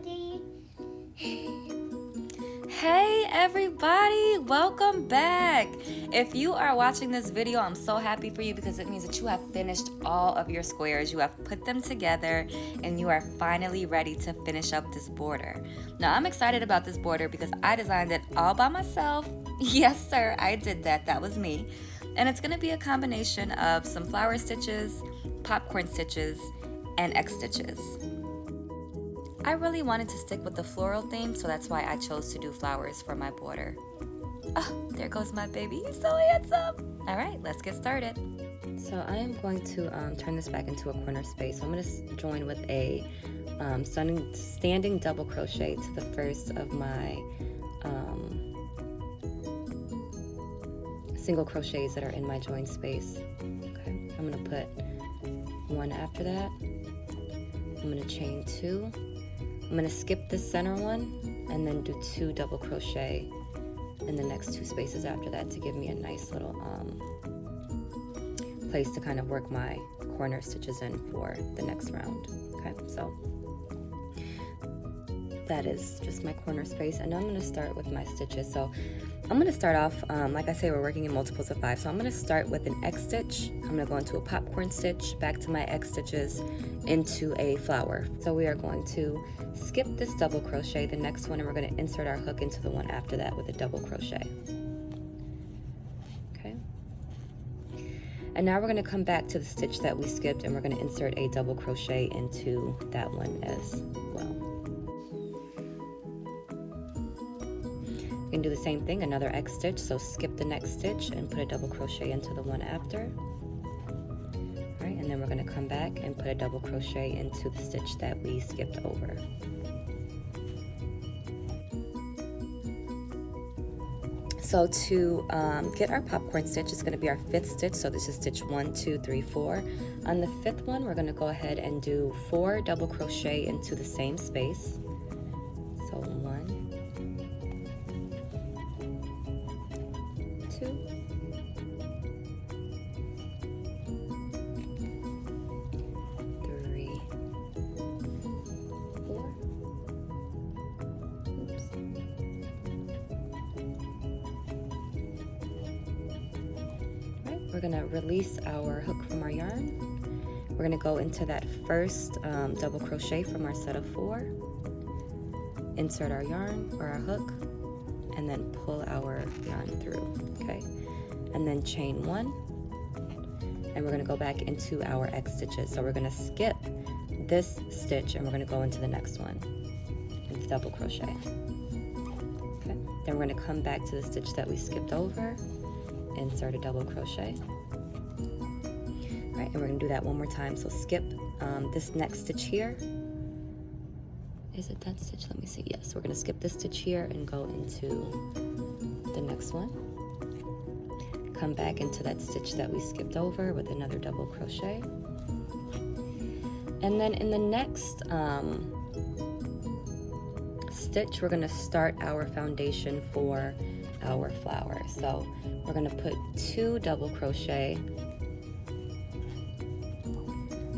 everybody. Hey everybody, welcome back. If you are watching this video, I'm so happy for you because it means that you have finished all of your squares. You have put them together and you are finally ready to finish up this border. Now I'm excited about this border because I designed it all by myself. Yes sir, I did that. That was me. And it's going to be a combination of some flower stitches, popcorn stitches, and X stitches. I really wanted to stick with the floral theme, so that's why I chose to do flowers for my border. Oh, there goes my baby. He's so handsome. All right, let's get started. So I am going to turn this back into a corner space. So I'm going to join with a standing double crochet to the first of my single crochets that are in my join space. Okay, I'm going to put one after that. I'm going to chain two. I'm going to skip the center one and then do 2 double crochet in the next 2 spaces after that to give me a nice little place to kind of work my corner stitches in for the next round. Okay, so that is just my corner space, and I'm going to start with my stitches. So I'm going to start off, like I say, we're working in multiples of 5, so I'm going to start with an X stitch. I'm going to go into a popcorn stitch, back to my X stitches, into a flower. So we are going to skip this double crochet, the next one, and we're going to insert our hook into the one after that with a double crochet. Okay. And now we're going to come back to the stitch that we skipped, and we're going to insert a double crochet into that one as well. You can do the same thing, another X stitch, so skip the next stitch and put a double crochet into the one after. All right, and then we're going to come back and put a double crochet into the stitch that we skipped over. So to get our popcorn stitch, it's going to be our 5th stitch, so this is stitch 1, 2, 3, 4. On the 5th one, we're going to go ahead and do 4 double crochet into the same space. So 1, 2, 3, 4. Oops. Alright, we're going to release our hook from our yarn. We're going to go into that first double crochet from our set of 4. Insert our yarn or our hook, and then pull our yarn through, okay? And then chain 1, and we're going to go back into our X stitches. So we're going to skip this stitch and we're going to go into the next one and double crochet. Okay, then we're going to come back to the stitch that we skipped over, insert a double crochet. All right, and we're going to do that one more time. So skip this next stitch here. Is it that stitch? Let me see. Yes, we're going to skip this stitch here and go into the next one. Come back into that stitch that we skipped over with another double crochet. And then in the next stitch, we're going to start our foundation for our flower. So we're going to put 2 double crochet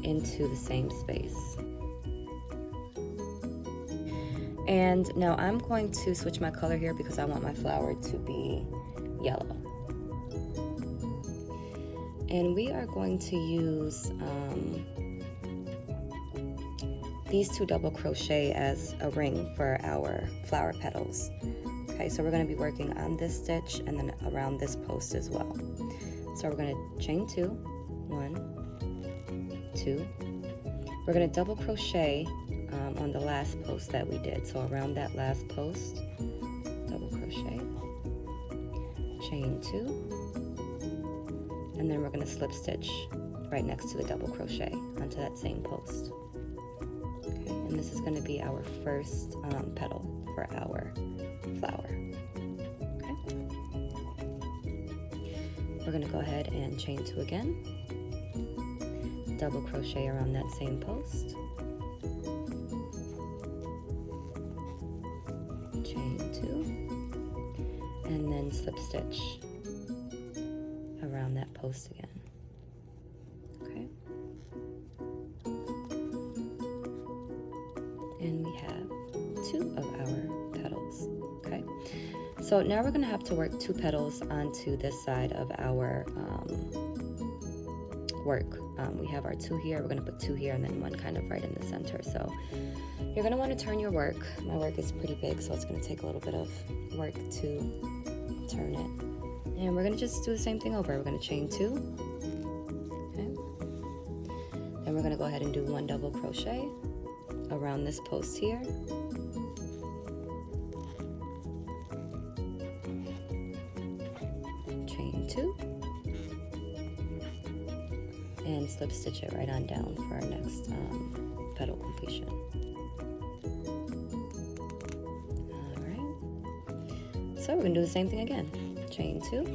into the same space. And now I'm going to switch my color here because I want my flower to be yellow. And we are going to use these 2 double crochet as a ring for our flower petals. Okay, so we're going to be working on this stitch and then around this post as well. So we're going to chain 2, 1, 2. We're going to double crochet on the last post that we did. So around that last post, double crochet, chain 2, and then we're going to slip stitch right next to the double crochet onto that same post. Okay, and this is going to be our first petal for our flower. Okay, we're going to go ahead and chain 2 again, double crochet around that same post, chain 2, and then slip stitch around that post again. Okay, and we have 2 of our petals. Okay, so now we're going to have to work 2 petals onto this side of our work. We have our 2 here, we're going to put 2 here and then 1 kind of right in the center. So you're going to want to turn your work. My work is pretty big, so it's going to take a little bit of work to turn it. And we're going to just do the same thing over. We're going to chain 2. Okay. Then we're going to go ahead and do 1 double crochet around this post here. Chain 2. And slip stitch it right on down for our next petal completion. Alright, so we're going to do the same thing again. Chain 2,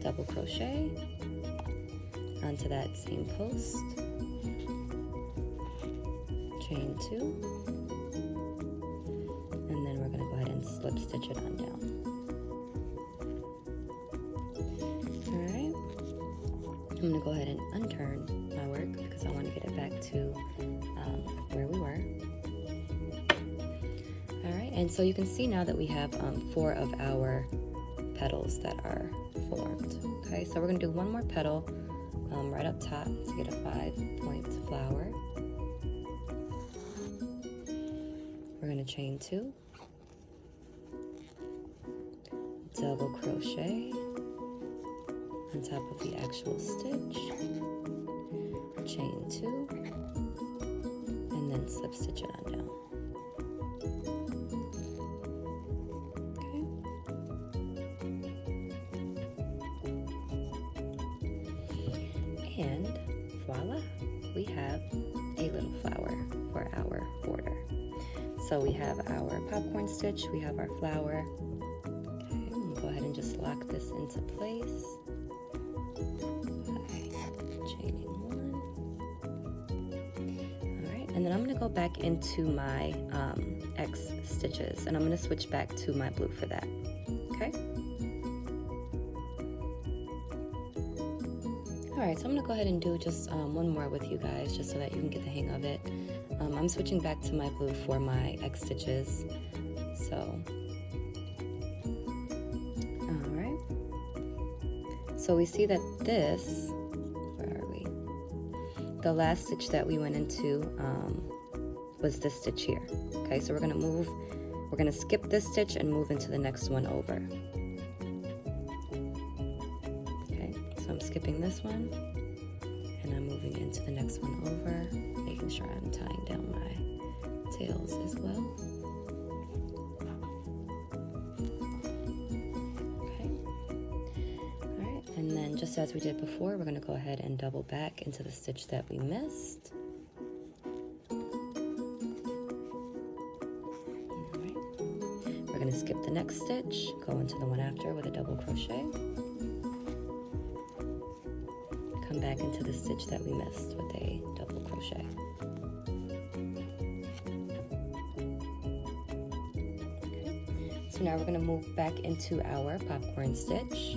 double crochet onto that same post, chain 2, and then we're going to go ahead and slip stitch it on down. I'm going to go ahead and unturn my work because I want to get it back to where we were. Alright, and so you can see now that we have 4 of our petals that are formed. Okay, so we're going to do 1 more petal right up top to get a 5-point flower. We're going to chain 2, double crochet on top of the actual stitch, chain 2, and then slip stitch it on down. Okay. And voila, we have a little flower for our border. So we have our popcorn stitch, we have our flower. Okay, we'll go ahead and just lock this into place. And then I'm going to go back into my X stitches, and I'm going to switch back to my blue for that. Okay? Alright, so I'm going to go ahead and do just 1 more with you guys, just so that you can get the hang of it. I'm switching back to my blue for my X stitches. So, alright. So we see that this, the last stitch that we went into was this stitch here. Okay, so we're going to skip this stitch and move into the next one over. Okay, so I'm skipping this one and I'm moving into the next one over, making sure I'm tying down my tails as well. And then just as we did before, we're going to go ahead and double back into the stitch that we missed. Alright. We're going to skip the next stitch, go into the one after with a double crochet. Come back into the stitch that we missed with a double crochet. Okay. So now we're going to move back into our popcorn stitch.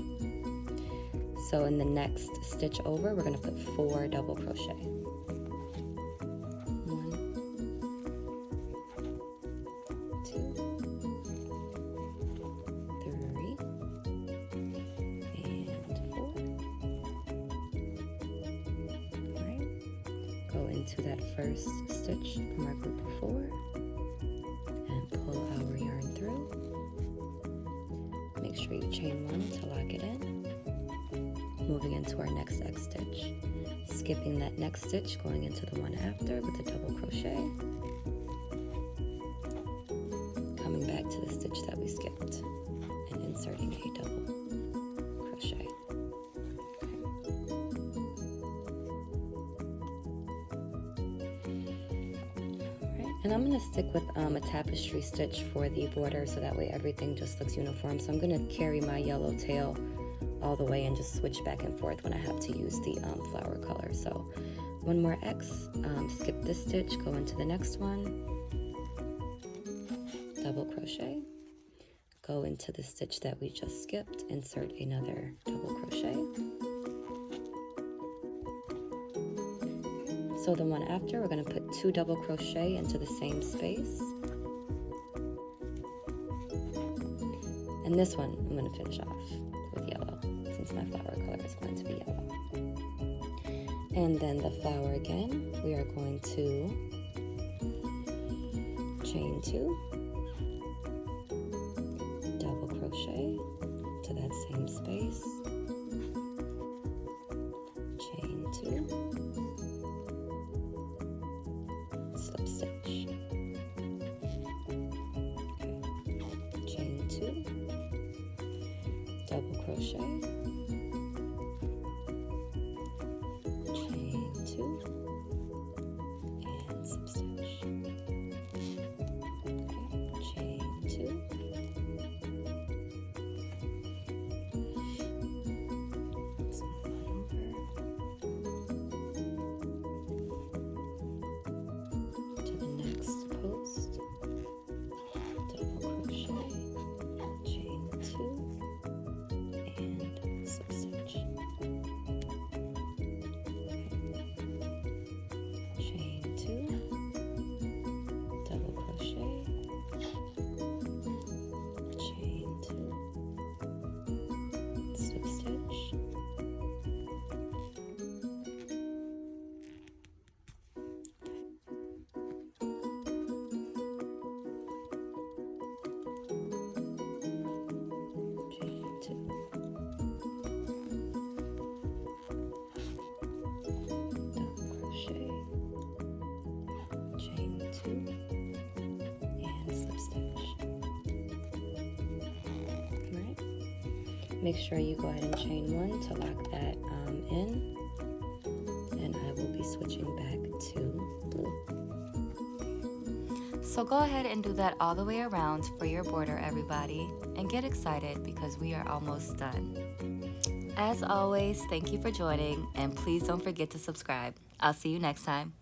So in the next stitch over, we're going to put 4 double crochet. 1, 2, 3, and 4. All right. Go into that first stitch from our group of 4 and pull our yarn through. Make sure you chain 1 to lock it in. Moving into our next X stitch, skipping that next stitch, going into the one after with a double crochet, coming back to the stitch that we skipped and inserting a double crochet. Alright, and I'm going to stick with a tapestry stitch for the border so that way everything just looks uniform. So I'm going to carry my yellow tail all the way and just switch back and forth when I have to use the flower color. So 1 more X, skip this stitch, go into the next one, double crochet, go into the stitch that we just skipped, insert another double crochet. So the one after, we're going to put 2 double crochet into the same space, And this one I'm going to finish off with yellow, since my flower color is going to be yellow. And then the flower again, we are going to chain 2, double crochet to that same space, chain 2, slip stitch, chain 2, double crochet, chain 2, and slip stitch. Chain 2, to the next post, double crochet, chain 2, and slip stitch. Chain 2, double crochet, chain 2, slip stitch. Chain 2, double crochet, chain 2, and slip stitch. Alright, make sure you go ahead and chain 1 to lock that in, and I will be switching back to blue. So go ahead and do that all the way around for your border, everybody, and get excited because we are almost done. As always, thank you for joining, and please don't forget to subscribe. I'll see you next time.